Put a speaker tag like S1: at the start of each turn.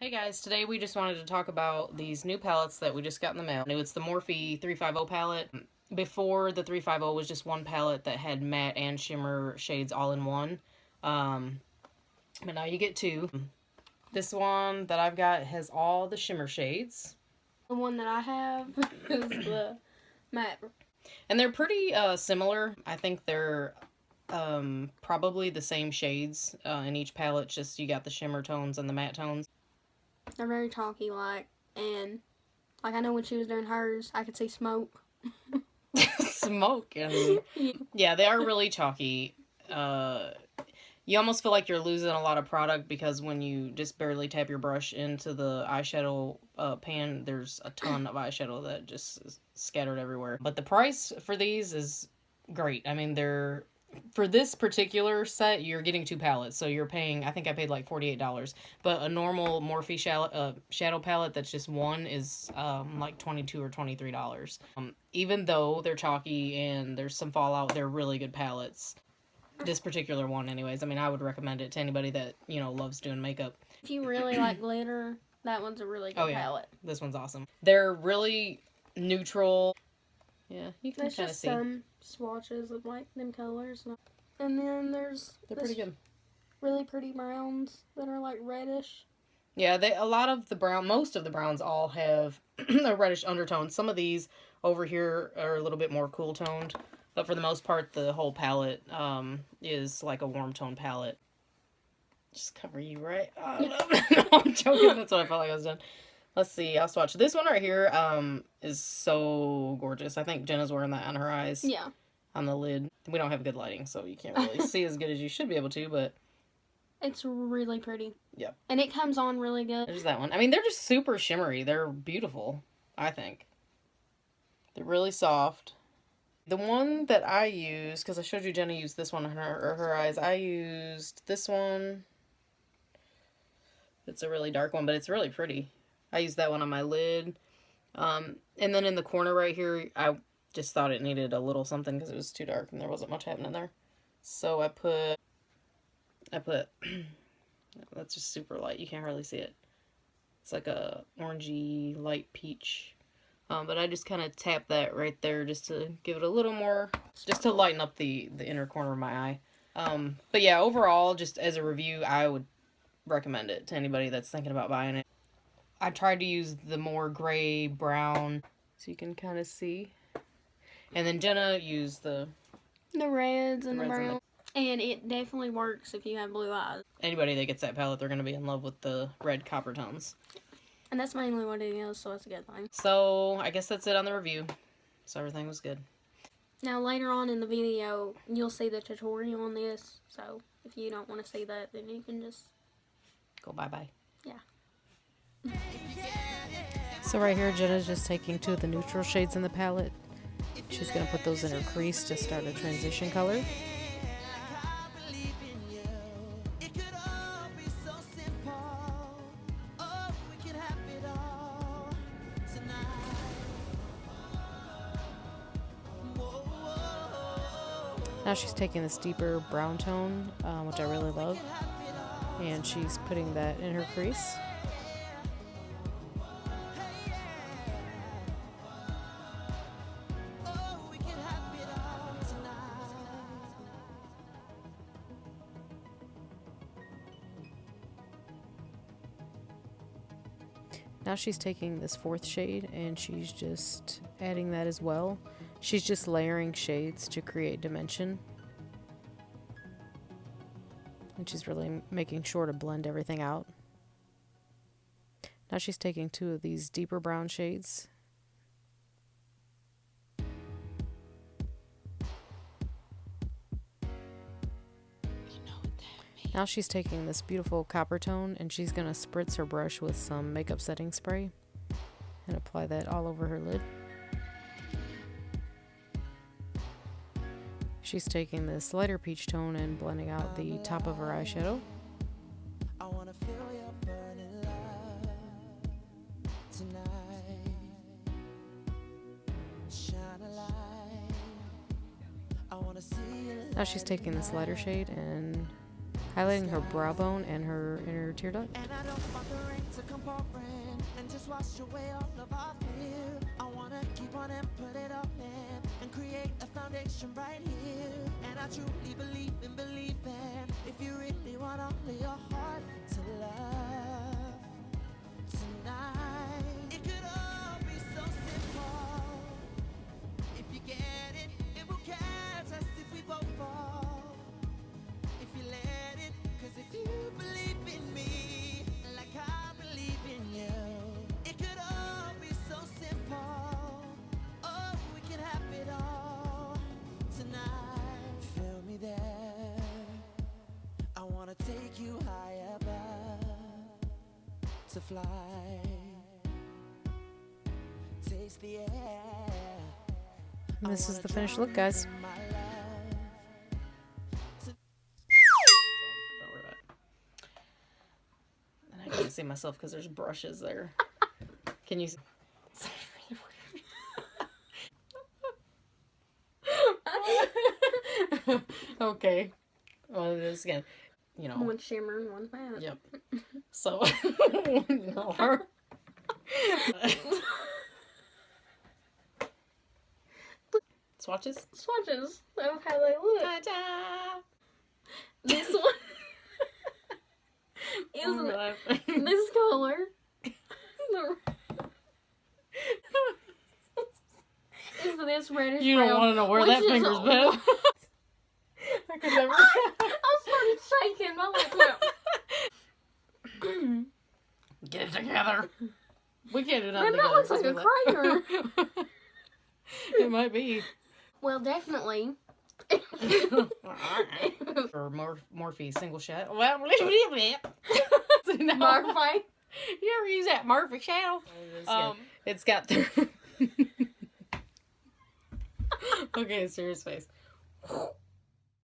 S1: Hey guys, today we just wanted to talk about these new palettes that we just got in the mail. It's the Morphe 350 palette. Before, the 350 was just one palette that had matte and shimmer shades all in one. But now you get two. This one that I've got has all the shimmer shades.
S2: The one that I have is the matte.
S1: And they're pretty similar. I think they're probably the same shades in each palette, just you got the shimmer tones and the matte tones.
S2: They're very chalky like, and like I know when she was doing hers, I could see smoke.
S1: Smoke and yeah, they are really chalky. You almost feel like you're losing a lot of product because when you just barely tap your brush into the eyeshadow pan, there's a ton of eyeshadow that just is scattered everywhere. But the price for these is great. I mean, they're for this particular set, you're getting two palettes, so you're paying, I think I paid like $48. But a normal Morphe shadow palette that's just one is like $22 or $23. Even though they're chalky and there's some fallout, they're really good palettes. This particular one, anyways. I mean, I would recommend it to anybody that, you know, loves doing makeup.
S2: If you really like glitter, that one's a really good palette.
S1: This one's awesome. They're really neutral. Yeah, you can kind of see.
S2: Some swatches of like them colors, and then they're
S1: pretty good.
S2: Really pretty browns that are like reddish.
S1: Yeah, most of the browns all have a reddish undertone. Some of these over here are a little bit more cool toned, but for the most part, the whole palette is like a warm tone palette. Just cover you, right? No, I'm joking. That's what I felt like I was doing. Let's see. I'll swatch. This one right here is so gorgeous. I think Jenna's wearing that on her eyes.
S2: Yeah.
S1: On the lid. We don't have good lighting, so you can't really see as good as you should be able to, but
S2: it's really pretty.
S1: Yep.
S2: And it comes on really good.
S1: There's that one. I mean, they're just super shimmery. They're beautiful, I think. They're really soft. The one that I used, because I showed you Jenna used this one on her eyes, I used this one. It's a really dark one, but it's really pretty. I used that one on my lid. And then in the corner right here, I just thought it needed a little something because it was too dark and there wasn't much happening there. So I put, that's just super light. You can't hardly see it. It's like a orangey light peach. But I just kind of tap that right there just to give it a little more, just to lighten up the inner corner of my eye. But yeah, overall, just as a review, I would recommend it to anybody that's thinking about buying it. I tried to use the more gray brown so you can kind of see. And then Jenna used the
S2: reds and the brown. And it definitely works if you have blue eyes.
S1: Anybody that gets that palette, they're going to be in love with the red copper tones.
S2: And that's mainly what it is, so it's a good thing.
S1: So, I guess that's it on the review. So, everything was good.
S2: Now, later on in the video, you'll see the tutorial on this. So, if you don't want to see that, then you can just
S1: go bye-bye.
S2: Yeah.
S1: So, right here, Jenna's just taking two of the neutral shades in the palette. She's going to put those in her crease to start a transition color. Now she's taking this deeper brown tone, which I really love, and she's putting that in her crease. Now she's taking this fourth shade and she's just adding that as well. She's just layering shades to create dimension. And she's really making sure to blend everything out. Now she's taking two of these deeper brown shades. Now she's taking this beautiful copper tone and she's going to spritz her brush with some makeup setting spray and apply that all over her lid. She's taking this lighter peach tone and blending out the top of her eyeshadow. Now she's taking this lighter shade and highlighting her brow bone and her inner tear duct.
S3: pouring and just wash away all of our fear. I wanna keep on and put it all in and create a foundation right here. And I truly believe in believing. If you really want all of your heart to love tonight, it could all be so simple. If you get it, it will catch us if we both fall. If you let it, cause if you believe in me, like I believe in you, it could all be so simple. Oh, we can have it all tonight. Feel me there. I wanna take you high above to fly. Taste the air.
S1: This is the finished look, guys.
S3: My love.
S1: Don't worry about it. And I can't see myself because there's brushes there. Can you see? Okay. Well, do this again. You know.
S2: One shimmer and one matte.
S1: Yep. So, swatches.
S2: Swatches of how they look.
S1: Ta-da!
S2: This one is this color. Is this reddish
S1: You don't
S2: brown,
S1: want to know where
S2: which
S1: that
S2: is
S1: finger's
S2: a-
S1: been. I could never.
S2: I started shaking. My lips went.
S1: Get it together. We can't do
S2: Man,
S1: nothing
S2: that
S1: together.
S2: looks like a crater.
S1: It might be.
S2: Well, definitely.
S1: Or Morphe single shot. Well, Morphe. You ever use that Morphe channel? It's got the. Okay, serious face.